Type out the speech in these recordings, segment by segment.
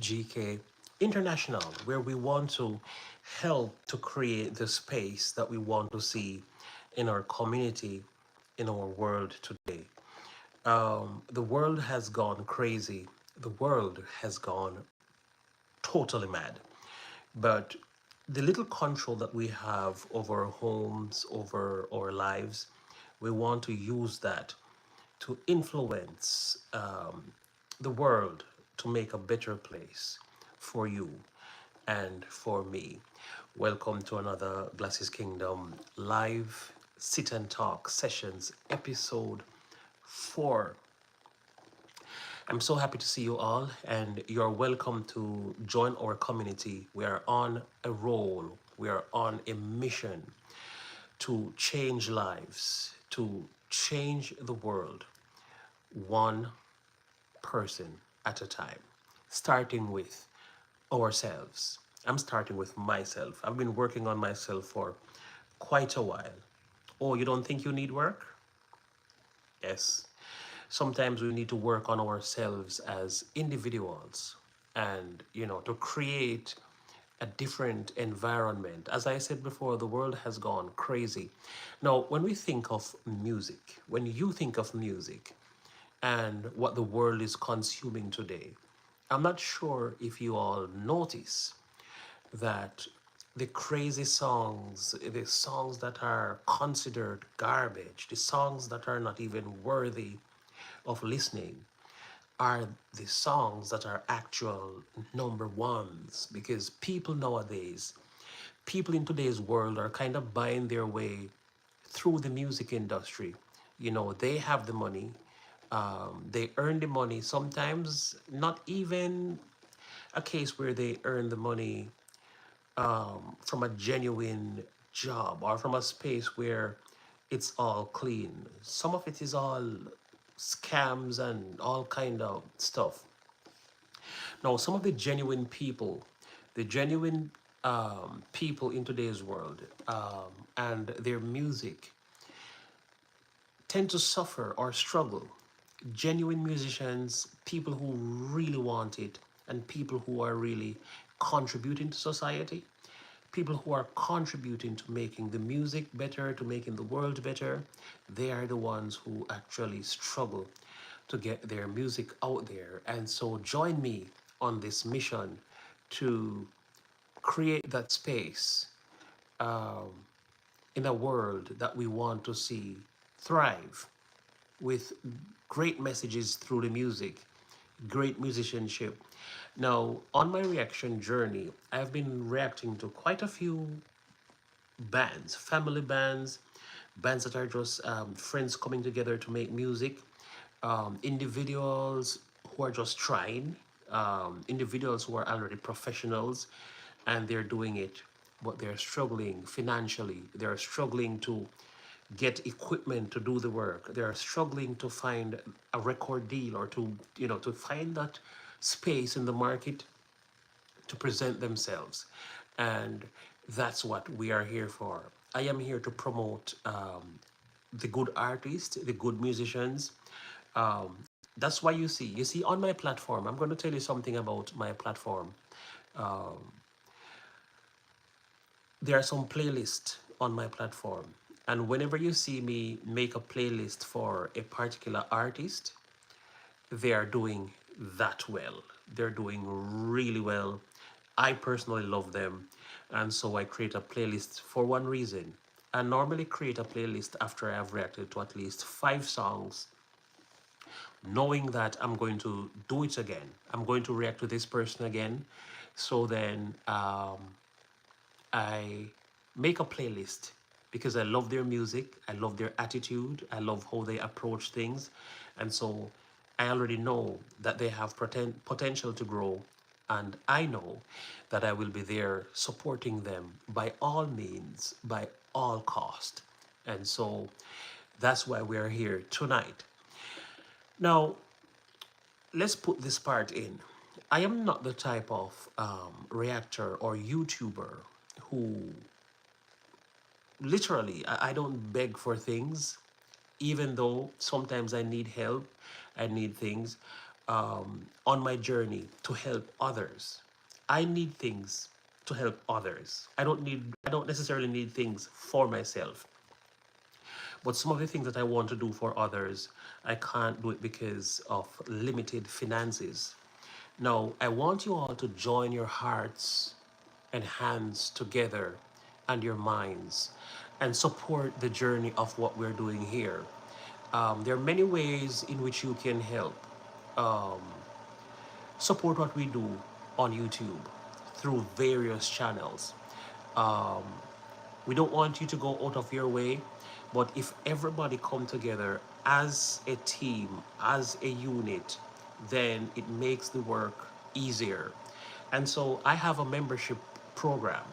GK International, where we want to help to create the space that we want to see in our community, in our world today. The world has gone crazy. The world has gone totally mad. But the little control that we have over our homes, over our lives, we want to use that to influence the world to make a better place for you and for me. Welcome to another Glasses Kingdom live sit and talk sessions episode 4. I'm so happy to see you all, and you're welcome to join our community. We are on a roll, we are on a mission to change lives, to change the world, one person at a time, starting with ourselves. I'm starting with myself. I've been working on myself for quite a while. Oh, you don't think you need work? Yes. Sometimes we need to work on ourselves as individuals and, to create a different environment. As I said before, the world has gone crazy. Now, when we think of music, when you think of music and what the world is consuming today, I'm not sure if you all notice that the crazy songs, the songs that are considered garbage, the songs that are not even worthy of listening, are the songs that are actual number ones, because people in today's world are kind of buying their way through the music industry. They have the money, they earn the money, sometimes not even a case where they earn the money from a genuine job or from a space where it's all clean. Some of it is all scams and all kind of stuff. Now, some of the genuine people in today's world, and their music tend to suffer or struggle. Genuine musicians, people who really want it, and people who are really contributing to society, people who are contributing to making the music better, to making the world better, they are the ones who actually struggle to get their music out there. And so join me on this mission to create that space in a world that we want to see thrive with great messages through the music, great musicianship. Now, on my reaction journey, I've been reacting to quite a few bands, family bands, bands that are just friends coming together to make music, individuals who are just trying, individuals who are already professionals and they're doing it, but they're struggling financially. They're struggling to get equipment to do the work. They're struggling to find a record deal or to find that space in the market to present themselves. And that's what we are here for. I am here to promote the good artists, the good musicians. Um, that's why you see on my platform, I'm going to tell you something about my platform. There are some playlists on my platform. And whenever you see me make a playlist for a particular artist, they are doing that well. They're doing really well. I personally love them. And so I create a playlist for one reason. I normally create a playlist after I've reacted to at least 5 songs, knowing that I'm going to do it again. I'm going to react to this person again. So then I make a playlist because I love their music, I love their attitude, I love how they approach things. And so I already know that they have potential to grow. And I know that I will be there supporting them by all means, by all cost. And so that's why we are here tonight. Now, let's put this part in. I am not the type of reactor or YouTuber who literally, I don't beg for things, even though sometimes I need help, I need things. on my journey to help others. I need things to help others. I don't necessarily need things for myself. But some of the things that I want to do for others, I can't do it because of limited finances. Now, I want you all to join your hearts and hands together and your minds and support the journey of what we're doing here. There are many ways in which you can help support what we do on YouTube through various channels. Um, we don't want you to go out of your way, but if everybody come together as a team, as a unit, then it makes the work easier. And so I have a membership program,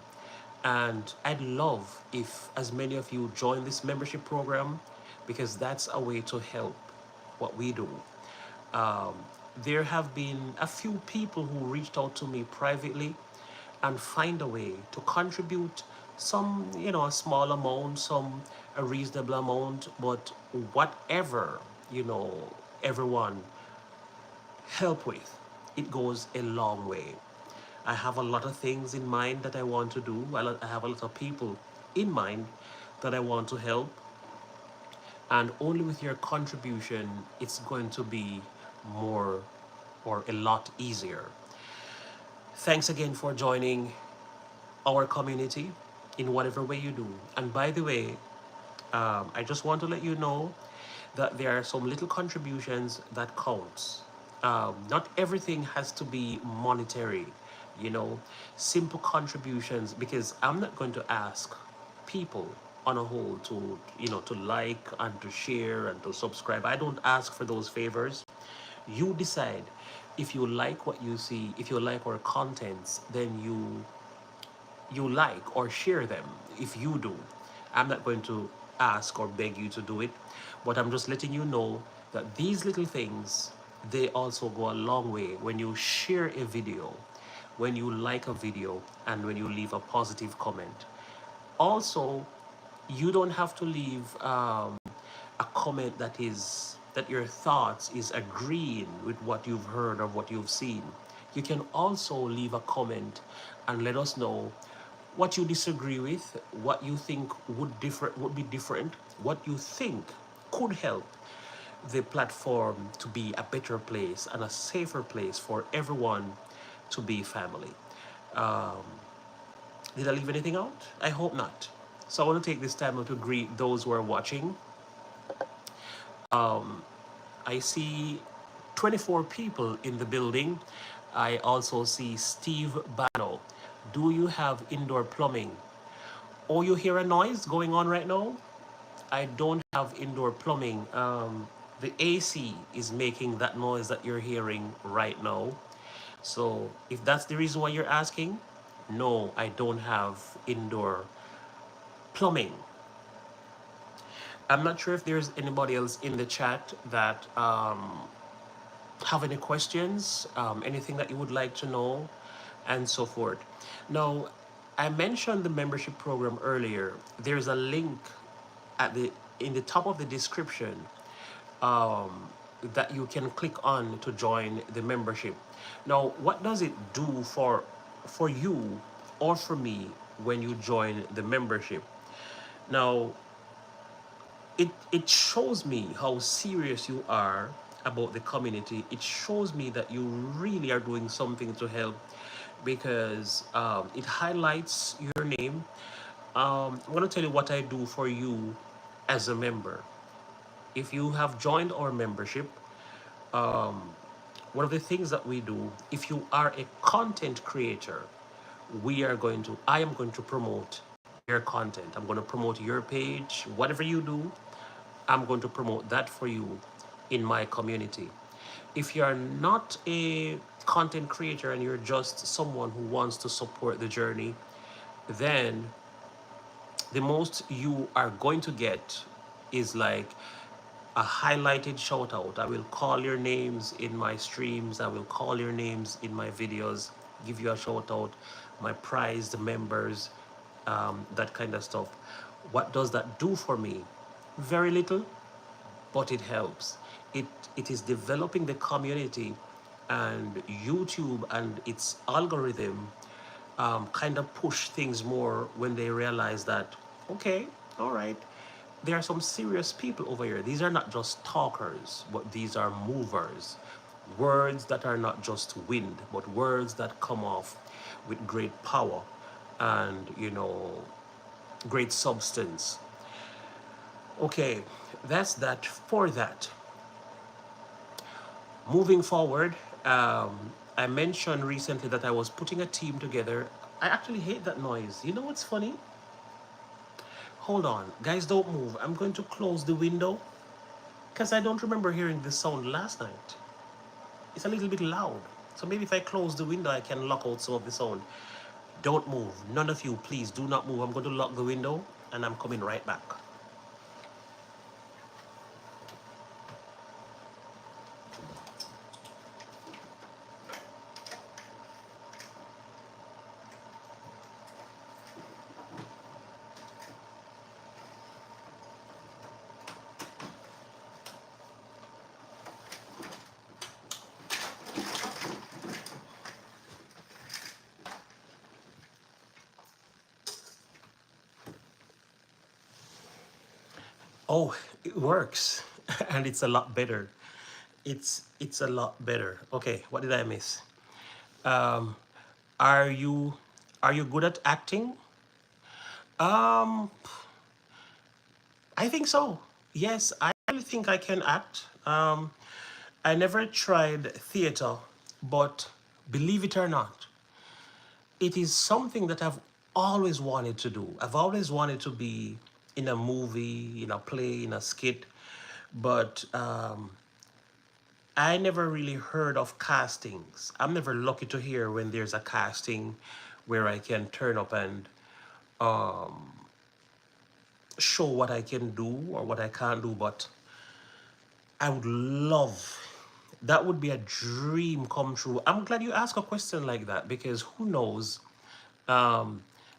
and I'd love if as many of you join this membership program, because that's a way to help what we do. Um, there have been a few people who reached out to me privately and find a way to contribute some, a small amount, some a reasonable amount, but whatever, everyone help with, it goes a long way. I have a lot of things in mind that I want to do. I have a lot of people in mind that I want to help, and only with your contribution, it's going to be more or a lot easier. Thanks again for joining our community in whatever way you do. And by the way, I just want to let you know that there are some little contributions that counts. Not everything has to be monetary, you know, simple contributions, because I'm not going to ask people on a whole to, to like and to share and to subscribe. I don't ask for those favors. You decide if you like what you see, if you like our contents, then you like or share them. If you do, I'm not going to ask or beg you to do it, but I'm just letting you know that these little things, they also go a long way when you share a video, when you like a video, and when you leave a positive comment. Also, you don't have to leave a comment that your thoughts is agreeing with what you've heard or what you've seen. You can also leave a comment and let us know what you disagree with, what you think would be different, what you think could help the platform to be a better place and a safer place for everyone to be family. Um, did I leave anything out? I hope not. So I want to take this time to greet those who are watching. I see 24 people in the building. I also see Steve Bano. Do you have indoor plumbing? Oh, you hear a noise going on right now? I don't have indoor plumbing. The AC is making that noise that you're hearing right now. So if that's the reason why you're asking, no, I don't have indoor plumbing. I'm not sure if there's anybody else in the chat that have any questions, anything that you would like to know, and so forth. Now, I mentioned the membership program earlier. There's a link at the in the top of the description that you can click on to join the membership. Now, what does it do for you or for me when you join the membership? Now, it shows me how serious you are about the community. It shows me that you really are doing something to help, because it highlights your name. I'm going to tell you what I do for you as a member. If you have joined our membership, one of the things that we do, if you are a content creator, I am going to promote your content. I'm going to promote your page. Whatever you do, I'm going to promote that for you in my community. If you're not a content creator and you're just someone who wants to support the journey, then the most you are going to get is like a highlighted shout out. I will call your names in my streams. I will call your names in my videos, give you a shout out, my prized members, that kind of stuff. What does that do for me? Very little, but it helps. it it is developing the community, and YouTube and its algorithm kind of push things more when they realize that, okay, all right, there are some serious people over here. These are not just talkers, but these are movers. Words that are not just wind, but words that come off with great power and, great substance. Okay, that's that for that. Moving forward, I mentioned recently that I was putting a team together. I actually hate that noise. You know what's funny? Hold on. Guys, don't move. I'm going to close the window because I don't remember hearing this sound last night. It's a little bit loud. So maybe if I close the window, I can lock out some of the sound. Don't move. None of you, please do not move. I'm going to lock the window and I'm coming right back. Oh, it works. And it's a lot better. It's a lot better. Okay, what did I miss? Um, are you are you good at acting? Um, I think so. Yes, I really think I can act. I never tried theater, but believe it or not, it is something that I've always wanted to do. I've always wanted to be in a movie, in a play, in a skit, but I never really heard of castings. I'm never lucky to hear when there's a casting where I can turn up and show what I can do or what I can't do, but I would love, that would be a dream come true. I'm glad you asked a question like that because who knows,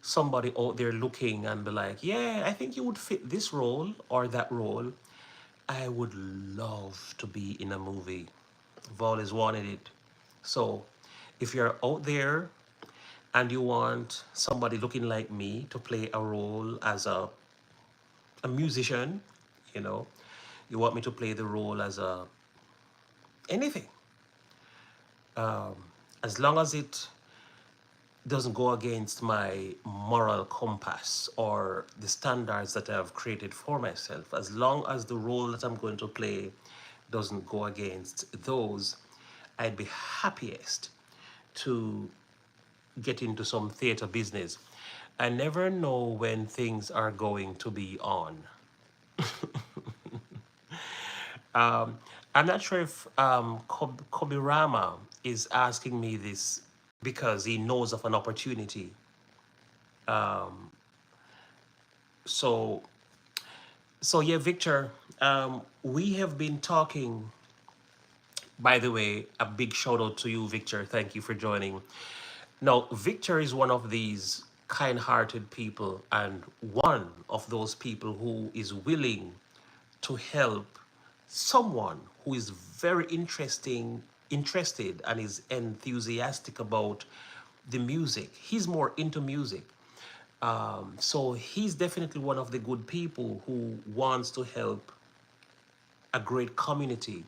somebody out there looking and be like, yeah, I think you would fit this role or that role. I would love to be in a movie. I've always wanted it. So if you're out there and you want somebody looking like me to play a role as a musician, you know, you want me to play the role as a anything, as long as it doesn't go against my moral compass or the standards that I've created for myself, as long as the role that I'm going to play doesn't go against those, I'd be happiest to get into some theater business. I never know when things are going to be on. I'm not sure if Kobirama is asking me this because he knows of an opportunity. So, so yeah, Victor, we have been talking. By the way, a big shout out to you, Victor. Thank you for joining. Now, Victor is one of these kind-hearted people and one of those people who is willing to help someone who is very interested and is enthusiastic about the music. He's more into music. So he's definitely one of the good people who wants to help a great community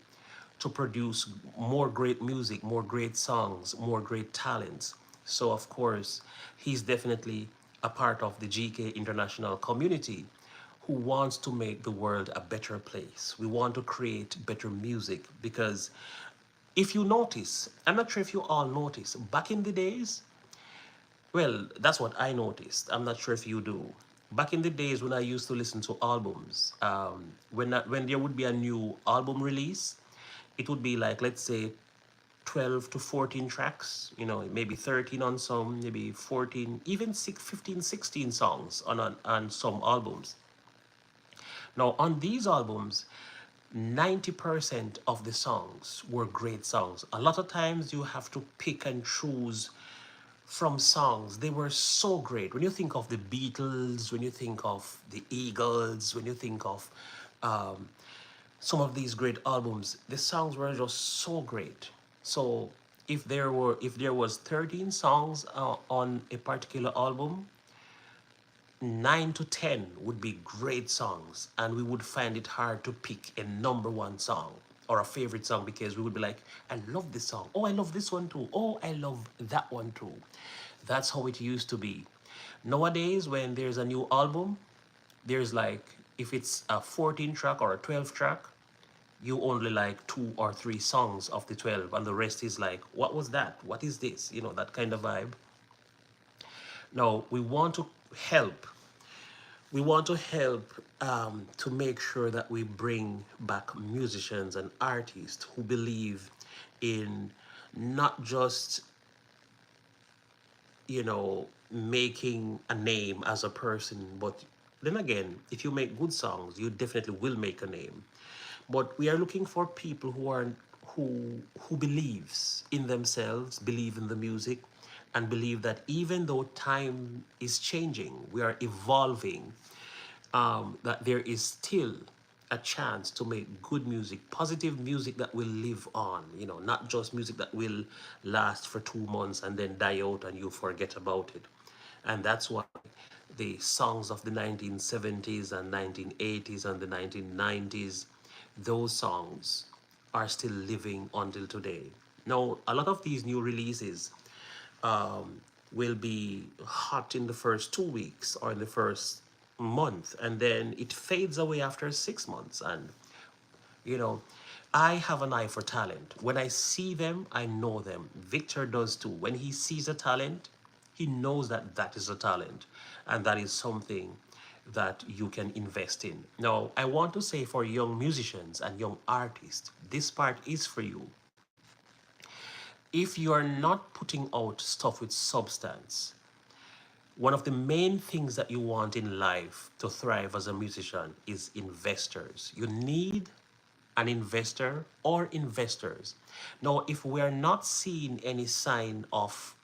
to produce more great music, more great songs, more great talents. So, of course, he's definitely a part of the GK International community who wants to make the world a better place. We want to create better music because if you notice, I'm not sure if you all notice, back in the days, well, that's what I noticed. I'm not sure if you do. Back in the days when I used to listen to albums, when there would be a new album release, it would be like, let's say, 12 to 14 tracks, maybe 13 on some, maybe 14, even 15, 16 songs on some albums. Now, on these albums, 90% of the songs were great songs. A lot of times you have to pick and choose from songs. They were so great. When you think of the Beatles, when you think of the Eagles, when you think of some of these great albums, the songs were just so great. So if there was 13 songs on a particular album, 9 to 10 would be great songs, and we would find it hard to pick a number one song or a favorite song, because we would be like, I love this song. Oh, I love this one too. Oh, I love that one too. That's how it used to be. Nowadays, when there's a new album, there's like, if it's a 14 track or a 12 track, you only like 2 or 3 songs of the 12, and the rest is like, what was that? What is this? You know, that kind of vibe. Now, help we want to help to make sure that we bring back musicians and artists who believe in not just, making a name as a person, but then again, if you make good songs, you definitely will make a name. But we are looking for people who believes in themselves, believe in the music, and believe that even though time is changing, we are evolving, that there is still a chance to make good music, positive music that will live on, not just music that will last for 2 months and then die out and you forget about it. And that's why the songs of the 1970s and 1980s and the 1990s, those songs are still living until today. Now, a lot of these new releases will be hot in the first 2 weeks or in the first month, and then it fades away after 6 months. And you know, I have an eye for talent. When I see them, I know them. Victor does too. When he sees a talent, he knows that that is a talent, and that is something that you can invest in. Now, I want to say, for young musicians and young artists, this part is for you. If you are not putting out stuff with substance, one of the main things that you want in life to thrive as a musician is investors. You need an investor or investors. Now, if we are not seeing any sign of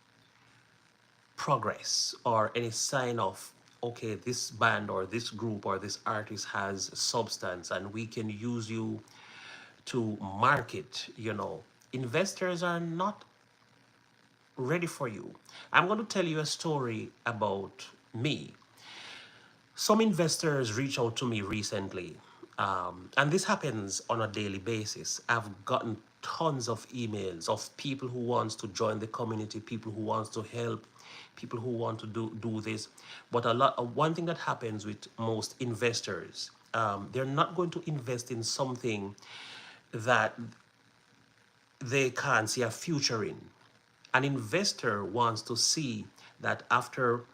progress or any sign of, okay, this band or this group or this artist has substance and we can use you to market, investors are not ready for you. I'm going to tell you a story about me. Some investors reached out to me recently, and this happens on a daily basis. I've gotten tons of emails of people who wants to join the community, people who wants to help, people who want to do this. But one thing that happens with most investors, they're not going to invest in something that they can't see a future in. An investor wants to see that after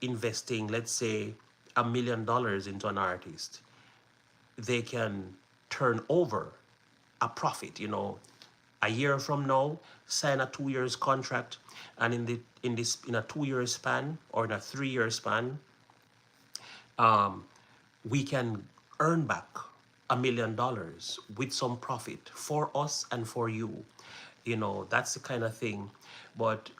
investing, let's say, $1 million into an artist, they can turn over a profit, a year from now, sign a 2 years contract, and in a 2 year span or in a 3 year span, we can earn back $1 million with some profit for us and for you. That's the kind of thing. But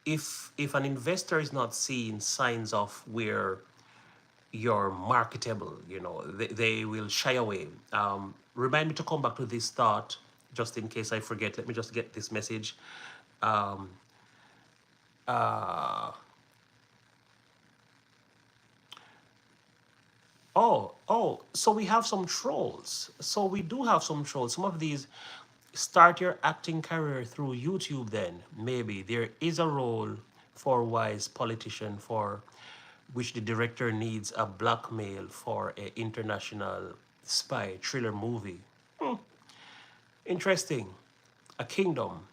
if an investor is not seeing signs of where you're marketable, they will shy away. Remind me to come back to this thought, just in case I forget. Let me just get this message. Um, uh, so we have some trolls. So we do have some trolls. Some of these start your acting career through YouTube, then maybe there is a role for wise politician for which the director needs a blackmail for an international spy thriller movie. Interesting. A kingdom.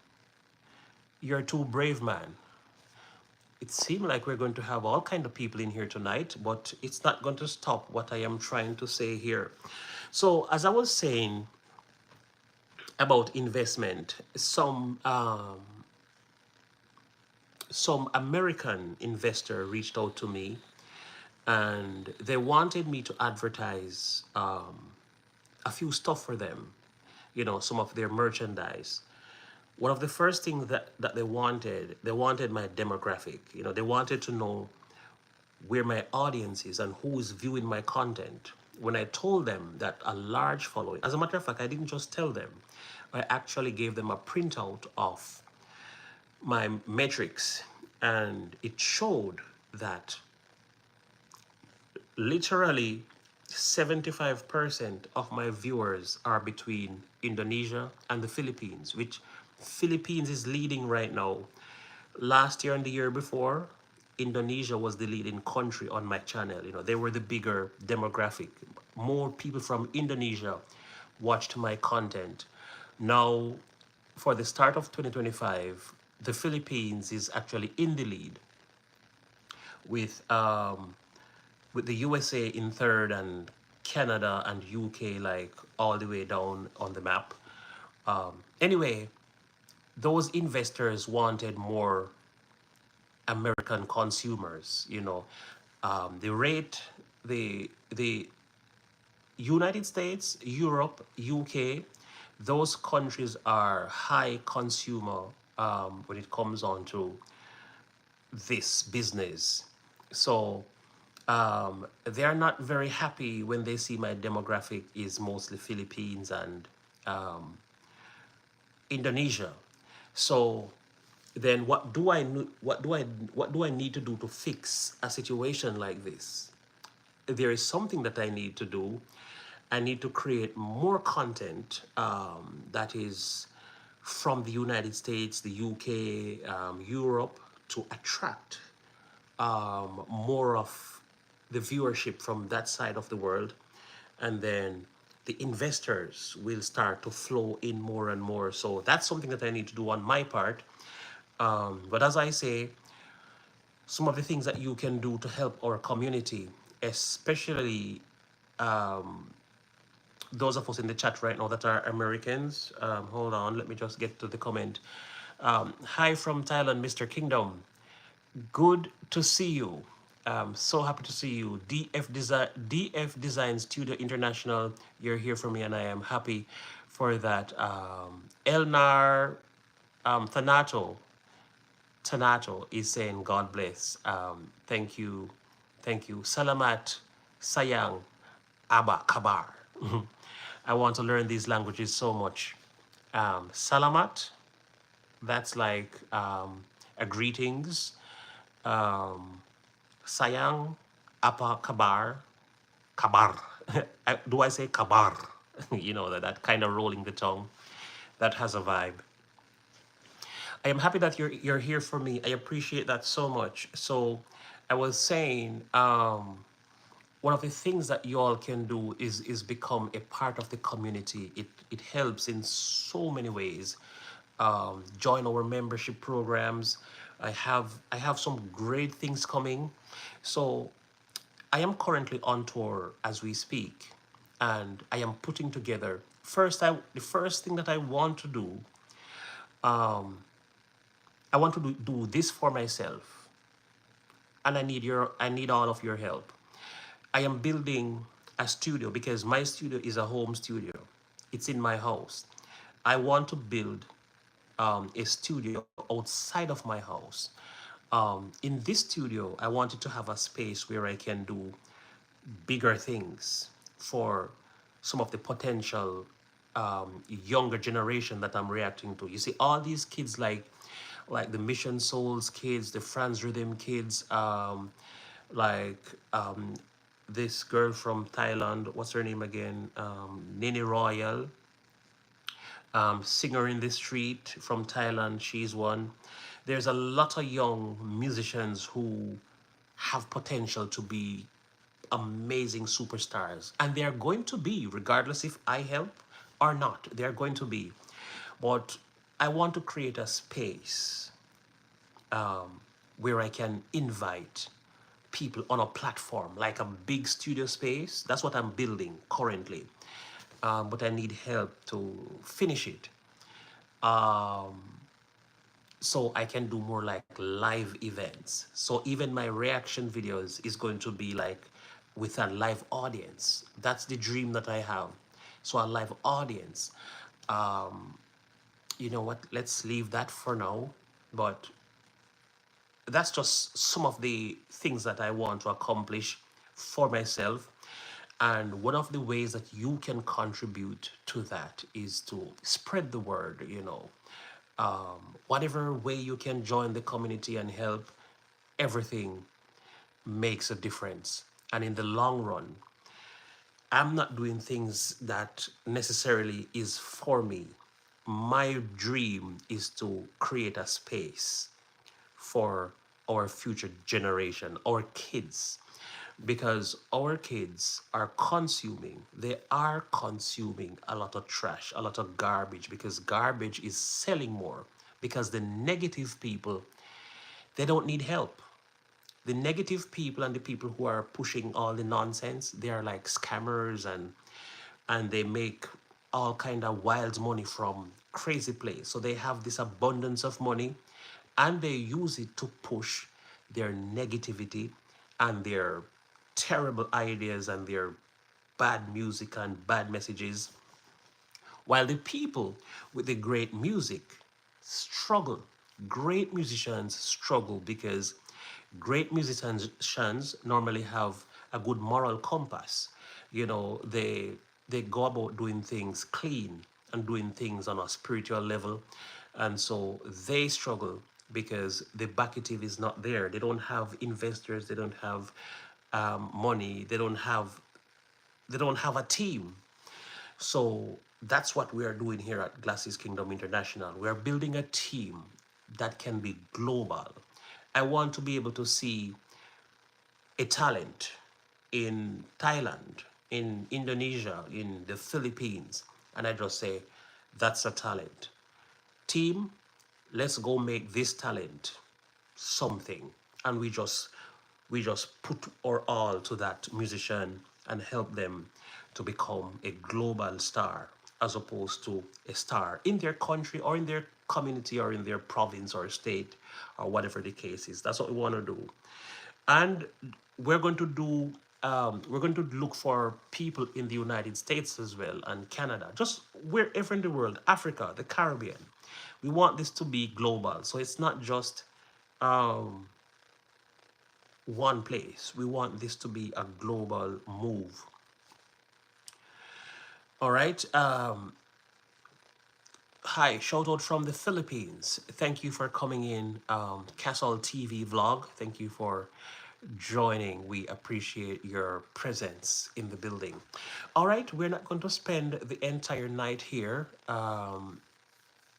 You're too brave, man. It seems like we're going to have all kind of people in here tonight, but it's not going to stop what I am trying to say here. So as I was saying about investment, some American investor reached out to me, and they wanted me to advertise a few stuff for them, some of their merchandise. One of the first things that they wanted my demographic. They wanted to know where my audience is and who is viewing my content. when I told them that a large following, as a matter of fact, I didn't just tell them, I actually gave them a printout of my metrics, and it showed that literally 75% of my viewers are between Indonesia and the Philippines, which Philippines is leading right now. Last year and the year before, Indonesia was the leading country on my channel. You know, they were the bigger demographic. More people from Indonesia watched my content. Now, for the start of 2025, the Philippines is actually in the lead with with the USA in third and Canada and UK like all the way down on the map. Anyway, those investors wanted more American consumers. You know, the rate, the United States, Europe, UK, those countries are high consumer when it comes on to this business. So they are not very happy when they see my demographic is mostly Philippines and Indonesia. So then what do I need to do to fix a situation like this? There is something that I need to do. I need to create more content that is from the United States, the UK, Europe, to attract more of the viewership from that side of the world. And then the investors will start to flow in more and more. So that's something that I need to do on my part. But as I say, some of the things that you can do to help our community, especially those of us in the chat right now that are Americans. Hold on, let me just get to the comment. Hi from Thailand, Mr. Kingdom. Good to see you. So happy to see you. DF Design Studio International. You're here for me, and I am happy for that. Elnar Thanato. Tanato is saying God bless. Thank you. Thank you. Salamat Sayang Aba Kabar. I want to learn these languages so much. Salamat, that's like a greetings. Sayang Apa Kabar. Kabar. Do I say kabar? You know, that kind of rolling the tongue. That has a vibe. I am happy that you're here for me. I appreciate that so much. So I was saying, one of the things that you all can do is become a part of the community. It helps in so many ways. Join our membership programs. I have some great things coming. So I am currently on tour as we speak, and I am putting together. The first thing that I want to do, I want to do this for myself, and I need all of your help. I am building a studio because my studio is a home studio. It's in my house. I want to build a studio outside of my house. In this studio, I wanted to have a space where I can do bigger things for some of the potential younger generation that I'm reacting to. You see, all these kids like the Mission Souls kids, the Franz Rhythm kids, like this girl from Thailand, what's her name again? Nene Royal, singer in the street from Thailand. She's one. There's a lot of young musicians who have potential to be amazing superstars, and they're going to be, regardless if I help or not, they're going to be. But I want to create a space where I can invite people on a platform, like a big studio space. That's what I'm building currently. But I need help to finish it. So I can do more like live events. So even my reaction videos is going to be like with a live audience. That's the dream that I have. So a live audience. You know what? Let's leave that for now. But that's just some of the things that I want to accomplish for myself. And one of the ways that you can contribute to that is to spread the word, whatever way you can join the community and help, everything makes a difference. And in the long run, I'm not doing things that necessarily is for me. My dream is to create a space for our future generation, our kids, because our kids are consuming, they are consuming a lot of trash, a lot of garbage, because garbage is selling more, because the negative people, they don't need help. The negative people and the people who are pushing all the nonsense, they are like scammers, and they make all kind of wild money from crazy place. So they have this abundance of money, and they use it to push their negativity and their terrible ideas and their bad music and bad messages, while the people with the great music struggle. Great musicians struggle because great musicians normally have a good moral compass. They go about doing things clean and doing things on a spiritual level, and so they struggle because the backative is not there. They don't have investors. They don't have money. They don't have a team. So that's what we are doing here at Glasses Kingdom International. We are building a team that can be global. I want to be able to see a talent in Thailand, in Indonesia, in the Philippines, and I just say, that's a talent. Team, let's go make this talent something. And we just put our all to that musician and help them to become a global star, as opposed to a star in their country or in their community or in their province or state or whatever the case is. That's what we want to do. And we're going to do we're going to look for people in the United States as well, and Canada, just wherever in the world, Africa, the Caribbean. We want this to be global, so it's not just one place. We want this to be a global move. All right. Hi, shout out from the Philippines. Thank you for coming in. Castle TV vlog. Thank you for joining. We appreciate your presence in the building. All right, we're not going to spend the entire night here.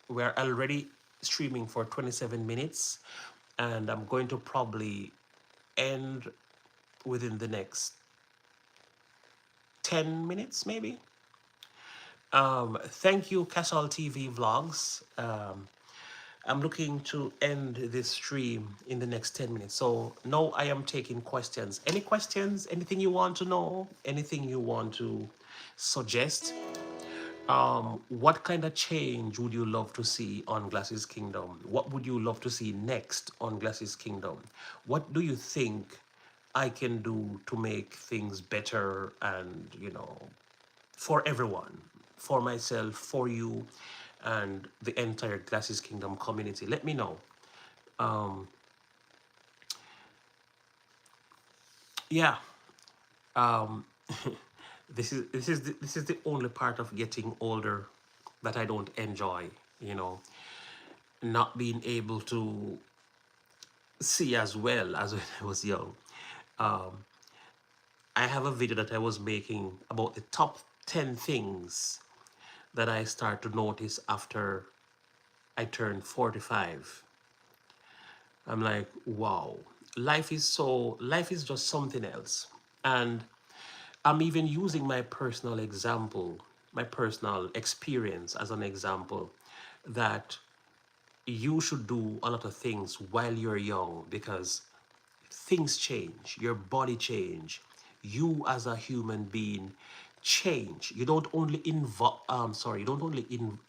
We're already streaming for 27 minutes, and I'm going to probably end within the next 10 minutes, maybe. Thank you, Castle TV Vlogs. I'm looking to end this stream in the next 10 minutes. So now I am taking questions. Any questions? Anything you want to know? Anything you want to suggest? What kind of change would you love to see on Glasses Kingdom? What would you love to see next on Glasses Kingdom? What do you think I can do to make things better and, for everyone, for myself, for you, and the entire Glasses Kingdom community? Let me know. Yeah. Um, this is the only part of getting older that I don't enjoy. You know, not being able to see as well as when I was young. Um, I have a video that I was making about the top 10 things that I start to notice after I turned 45. I'm like, wow, life is just something else. And I'm even using my personal example, my personal experience as an example, that you should do a lot of things while you're young, because things change, your body change, you as a human being change. You don't only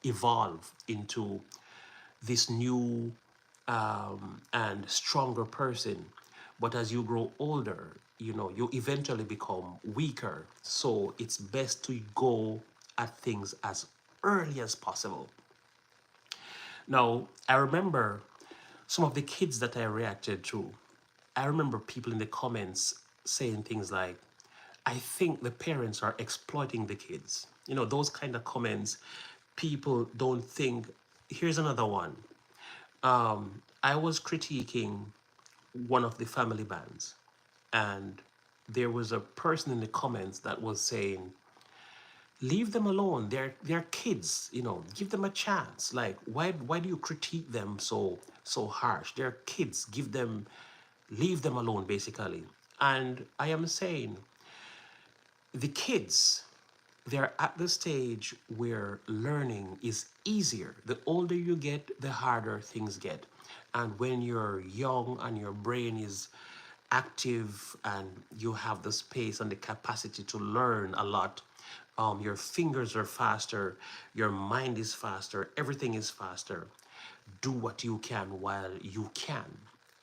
evolve into this new and stronger person, but as you grow older, you eventually become weaker. So it's best to go at things as early as possible. Now, I remember some of the kids that I reacted to. I remember people in the comments saying things like, I think the parents are exploiting the kids. You know, those kind of comments, people don't think. Here's another one. I was critiquing one of the family bands, and there was a person in the comments that was saying, leave them alone. They're kids, you know, give them a chance. Like, why do you critique them so harsh? They're kids. Leave them alone, basically. And I am saying, the kids, they're at the stage where learning is easier. The older you get, the harder things get. And when you're young and your brain is active and you have the space and the capacity to learn a lot, your fingers are faster, your mind is faster, everything is faster. Do what you can while you can.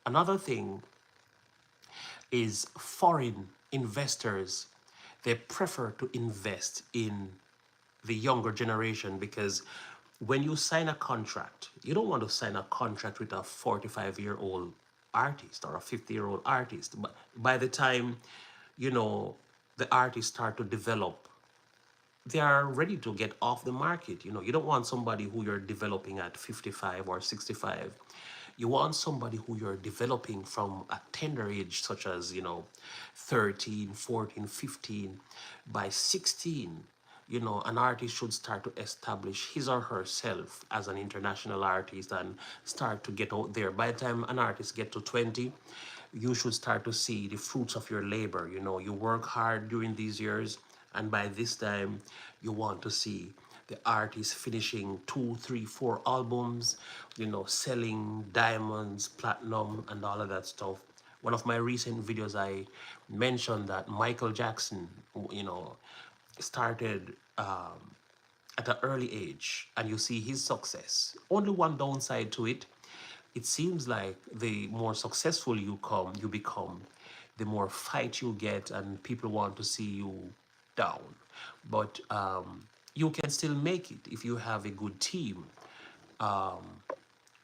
Another thing is foreign investors, they prefer to invest in the younger generation because when you sign a contract, you don't want to sign a contract with a 45-year-old artist or a 50-year-old artist. But by the time, you know, the artists start to develop, they are ready to get off the market. You know, you don't want somebody who you're developing at 55 or 65. You want somebody who you're developing from a tender age, such as, you know, 13, 14, 15. By 16, you know, an artist should start to establish his or herself as an international artist and start to get out there. By the time an artist get to 20, you should start to see the fruits of your labor. You know, you work hard during these years, and by this time, you want to see the artist finishing 2, 3, 4 albums, you know, selling diamonds, platinum, and all of that stuff. One of my recent videos, I mentioned that Michael Jackson, you know, started at an early age, and you see his success. Only one downside to it, it seems like the more successful you become, the more fight you get, and people want to see you down. But you can still make it if you have a good team,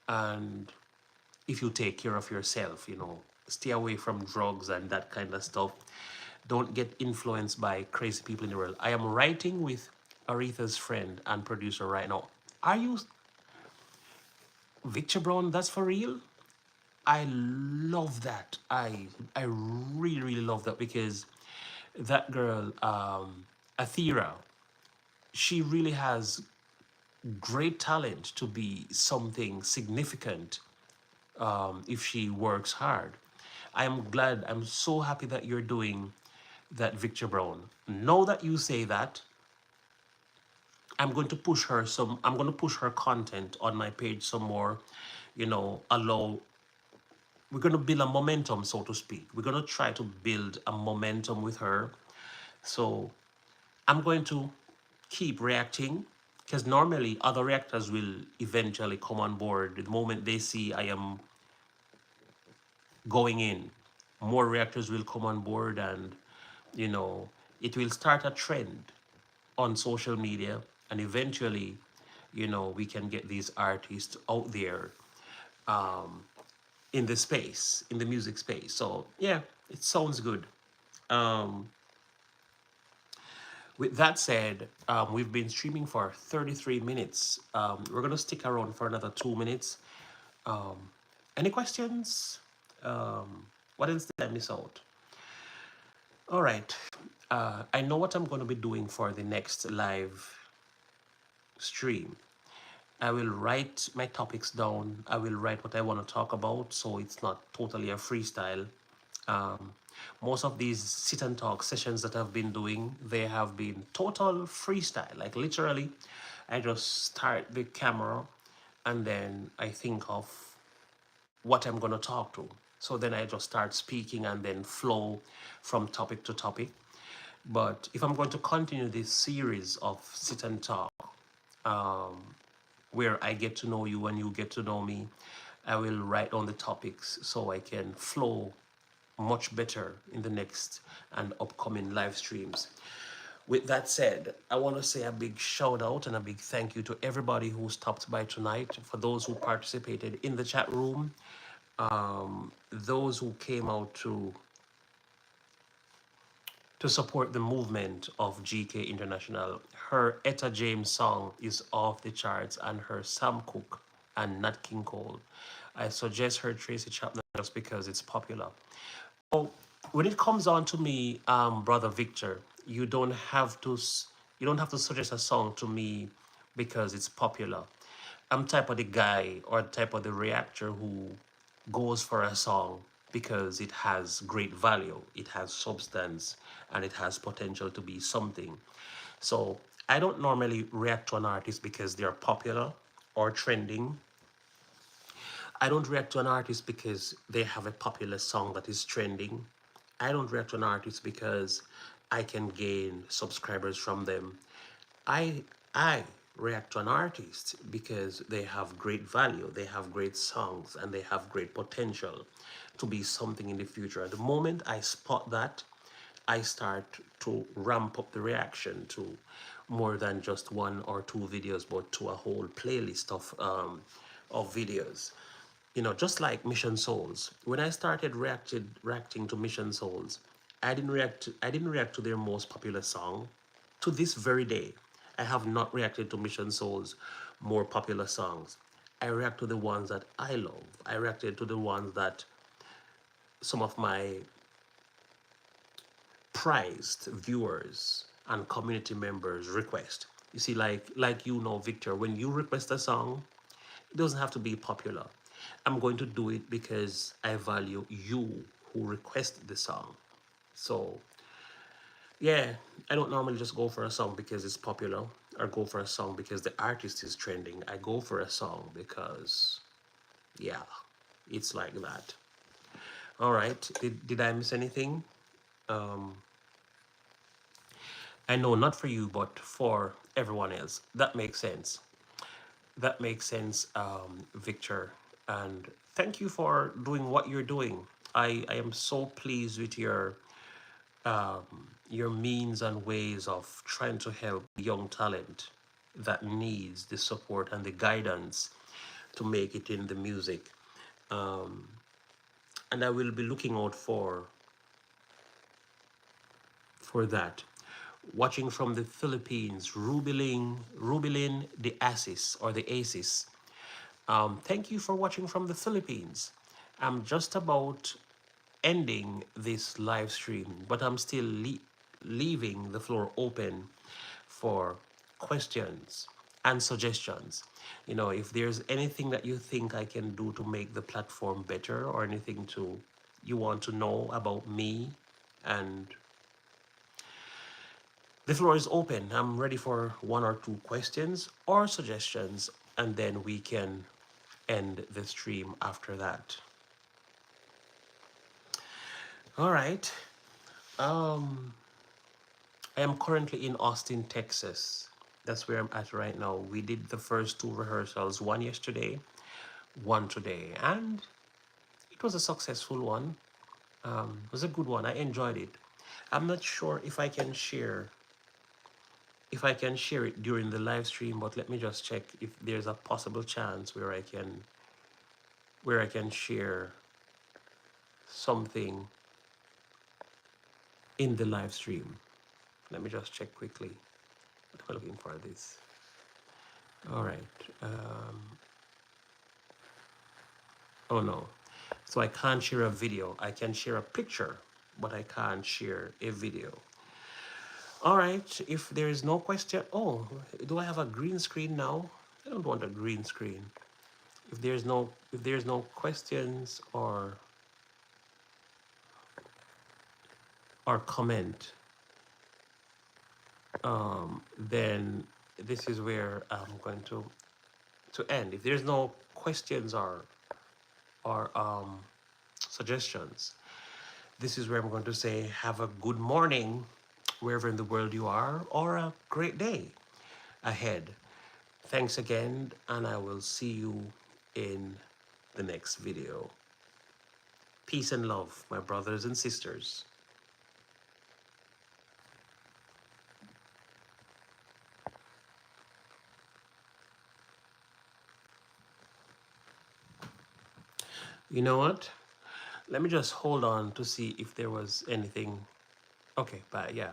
and if you take care of yourself, you know, stay away from drugs and that kind of stuff. Don't get influenced by crazy people in the world. I am writing with Aretha's friend and producer right now. Are you Victor Brown? That's for real? I love that. I really really love that because that girl, Athera, she really has great talent to be something significant if she works hard. I'm so happy that you're doing that, Victor Brown. Now that you say that, I'm going to push her content on my page some more, you know, we're going to build a momentum, so to speak. We're going to try to build a momentum with her. So I'm going to keep reacting because normally other reactors will eventually come on board the moment they see I am going in. More reactors will come on board, and you know, it will start a trend on social media, and eventually, you know, we can get these artists out there in the space, in the music space. So yeah, it sounds good. um with that said, we've been streaming for 33 minutes. We're gonna stick around for another 2 minutes. Any questions? What else did I miss out? All right. I know what I'm going to be doing for the next live stream. I will write my topics down. I will write what I want to talk about, so it's not totally a freestyle. Um, Most of these sit and talk sessions that I've been doing, they have been total freestyle. Like literally, I just start the camera and then I think of what I'm going to talk to. So then I just start speaking and then flow from topic to topic. But if I'm going to continue this series of sit and talk, where I get to know you and you get to know me, I will write down the topics so I can flow much better in the next and upcoming live streams. With that said, I want to say a big shout out and a big thank you to everybody who stopped by tonight, for those who participated in the chat room, those who came out to to support the movement of GK International. Her Etta James song is off the charts, and her Sam Cooke and Nat King Cole. I suggest her Tracy Chapman just because it's popular. Oh, when it comes on to me, brother Victor, you don't have to suggest a song to me because it's popular. I'm type of the guy or type of the reactor who goes for a song because it has great value, it has substance, and it has potential to be something. So I don't normally react to an artist because they're popular or trending. I don't react to an artist because they have a popular song that is trending. I don't react to an artist because I can gain subscribers from them. I react to an artist because they have great value, they have great songs, and they have great potential to be something in the future. At the moment I spot that, I start to ramp up the reaction to more than just one or two videos, but to a whole playlist of videos. You know, just like Mission Souls. When I started reacting to Mission Souls, I didn't react to their most popular song. To this very day, I have not reacted to Mission Souls' more popular songs. I react to the ones that I love. I reacted to the ones that some of my prized viewers and community members request. You see, like you know, Victor, when you request a song, it doesn't have to be popular. I'm going to do it because I value you who request the song. So yeah, I don't normally just go for a song because it's popular or go for a song because the artist is trending. I go for a song because, yeah, it's like that. All right, did I miss anything? Um, I know not for you, but for everyone else. That makes sense. That makes sense, Victor. And thank you for doing what you're doing. I am so pleased with your means and ways of trying to help young talent that needs the support and the guidance to make it in the music. And I will be looking out for that. Watching from the Philippines, Rubilin the Asis or the Asis. Thank you for watching from the Philippines. I'm just about ending this live stream, but I'm still leaving the floor open for questions and suggestions. You know, if there's anything that you think I can do to make the platform better or anything to you want to know about me, and the floor is open. I'm ready for one or two questions or suggestions, and then we can end the stream after that. All right. Um, I am currently in Austin, Texas. That's where I'm at right now. We did the first two rehearsals, one yesterday, one today, and it was a successful one. It was a good one. I enjoyed it. I'm not sure if I can share it during the live stream, but let me just check if there's a possible chance where I can share something in the live stream. Let me just check quickly. What am I looking for this? All right. Oh no. So I can't share a video. I can share a picture, but I can't share a video. All right. If there is no question, oh, do I have a green screen now? I don't want a green screen. If there's no questions or comment, then this is where I'm going to end. If there's no questions or suggestions, this is where I'm going to say have a good morning wherever in the world you are, or a great day ahead. Thanks again, and I will see you in the next video. Peace and love, my brothers and sisters. You know what? Let me just hold on to see if there was anything. Okay, bye. Yeah.